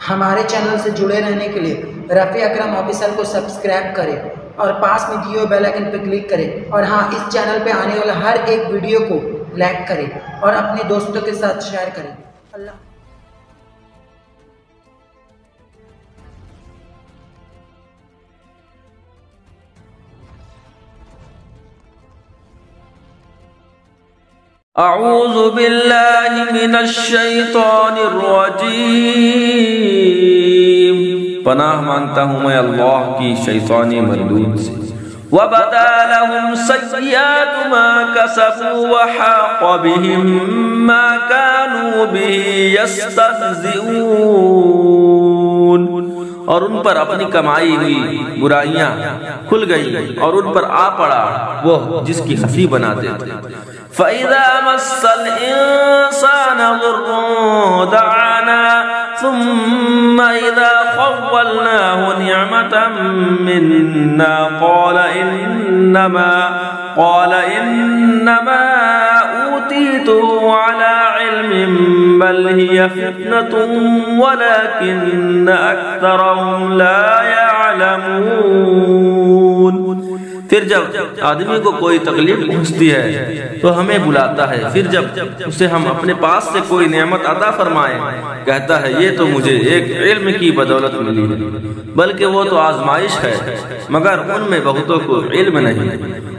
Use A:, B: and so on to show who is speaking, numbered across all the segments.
A: ہمارے چینل سے جڑے رہنے کے لیے رفیع اکرم آفیشل کو سبسکرائب کریں اور پاس میں دیے ہوئے بیل آئکن پہ کلک کریں، اور ہاں، اس چینل پہ آنے والا ہر ایک ویڈیو کو لائک کریں اور اپنے دوستوں کے ساتھ شیئر کریں۔ اللہ
B: اعوذ باللہ من الشیطان الرجیم، پناہ مانگتا ہوں میں اللہ کی شیطانی مردود سے۔ وَبَدَا لَهُمْ سَيِّئَاتُ مَا كَسَبُوا وَحَاقَ بِهِمْ مَا كَانُوا بِهِ يَسْتَهْزِئُونَ، اور ان پر اپنی کمائی ہوئی برائیاں کھل گئی اور ان پر آ پڑا وہ جس کی ہنسی بناتے تھے۔ فَإِذَا مَسَّ الْإِنسَانَ ضُرٌّ دَعَانَا ثُمَّ إِذَا خَوَّلْنَاهُ نِعْمَةً مِنَّا قَالَ إِنَّمَا أُوتِيتُهُ عَلَى عِلْمٍ بَلْ هِيَ فِتْنَةٌ وَلَكِنَّ أَكْثَرَهُمْ لَا يَعْلَمُونَ۔ پھر جب آدمی کو کوئی تکلیف پہنچتی ہے تو ہمیں بلاتا ہے، پھر جب اسے ہم اپنے پاس سے کوئی نعمت عطا فرمائیں کہتا ہے یہ تو مجھے ایک علم کی بدولت ملی ہے، بلکہ وہ تو آزمائش ہے، مگر ان میں بہتوں کو علم نہیں۔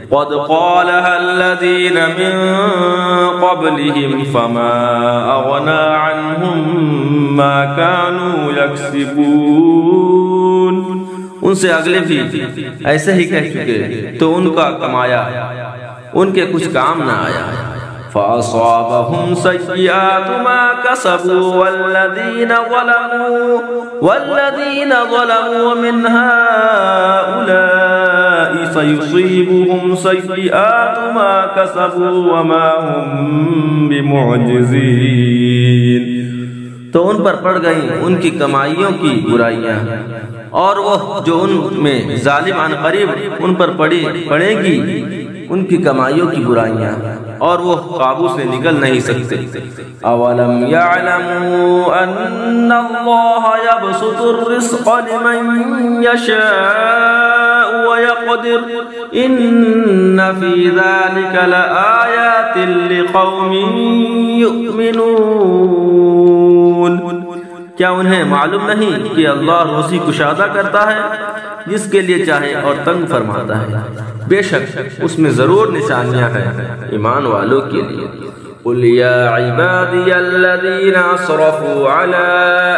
B: قَدْ قَالَهَا الَّذِينَ مِن قَبْلِهِمْ فَمَا أَغْنَى عَنْهُمْ مَا كَانُوا يَكْسِبُونَ، ان سے اگلے بھی ایسے ہی کہہ چکے تو ان کا کمایا ان کے کچھ کام نہ آیا۔ فَأَصَابَهُمْ سَيِّئَاتُ مَا كَسَبُوا وَالَّذِينَ ظَلَمُوا مِنْ هَؤُلَاءِ سَيُصِيبُهُمْ سَيِّئَاتُ مَا كَسَبُوا وَمَا هُمْ بِمُعْجِزِينَ، تو ان پر پڑ گئیں ان کی کمائیوں کی برائیاں، اور وہ جو ان میں ظالم عن قریب ان پر پڑے گی ان کی کمائیوں کی برائیاں، اور وہ قابو سے نکل نہیں سکتے۔ اولم یعلموا ان اللہ یبسط الرزق لمن یشاء ویقدر ان فی ذلک لآیات لقوم یؤمنون، کیا انہیں معلوم نہیں کہ اللہ روزی کشادہ کرتا ہے جس کے لیے چاہے اور تنگ فرماتا ہے؟ بے شک اس میں ضرور نشانیاں ہیں ایمان والوں کے لیے۔ قُلْ يَا عِبَادِيَ الَّذِينَ أَسْرَفُوا عَلَىٰ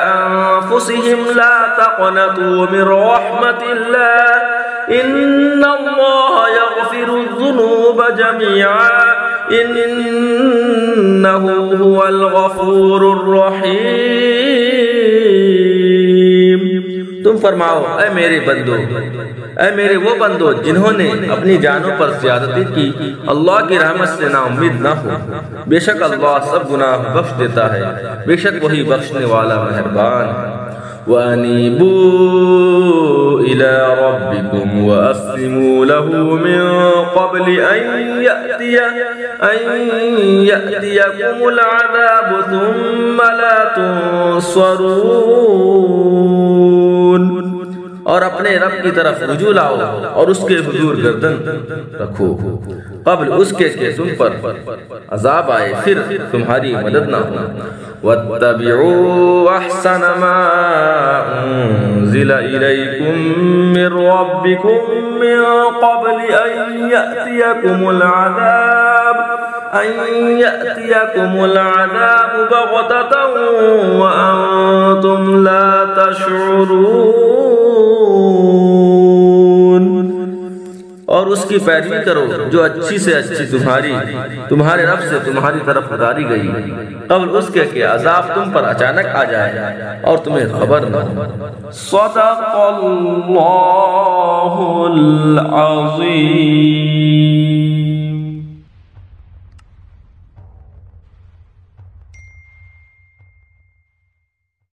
B: أَنفُسِهِمْ لَا تَقْنَطُوا مِن رَّحْمَةِ اللَّهِ إِنَّ اللَّهَ يَغْفِرُ الذُّنُوبَ جَمِيعًا إِنَّهُ هُوَ الْغَفُورُ الرَّحِيمُ۔ تم فرماؤ اے میرے بندو، اے میرے وہ بندو جنہوں نے اپنی جانوں پر زیادتی کی، اللہ کی رحمت سے نا امید نہ ہو، بے شک اللہ سب گناہ بخش دیتا ہے، بے شک وہی بخشنے والا مہربان ہے۔ وَأَنِيبُوا إِلَىٰ رَبِّكُمْ وَأَسْلِمُوا لَهُ مِن قَبْلِ أَن يَأْتِيَكُمُ الْعَذَابُ ثُمَّ لَا تُنصَرُونَ، اور اپنے رب کی طرف رجوع لاؤ اور اس کے حضور گردن رکھو قبل اس کے کہ تم پر عذاب آئے پھر تمہاری مدد نہ ہو۔ وَاتَّبِعُوا أَحْسَنَ مَا أُنزِلَ إِلَيْكُم مِّن رَّبِّكُم مِّن قَبْلِ أَن يَأْتِيَكُمُ الْعَذَابُ بَغْتَةً وَأَنتُمْ لَا تَشْعُرُونَ، اور اس کی پیروی کرو جو اچھی سے اچھی تمہارے رب سے تمہاری طرف اتاری گئی قبل اس کے کہ عذاب تم پر اچانک آ جائے اور تمہیں خبر نہ ہو۔ صدق اللہ العظیم۔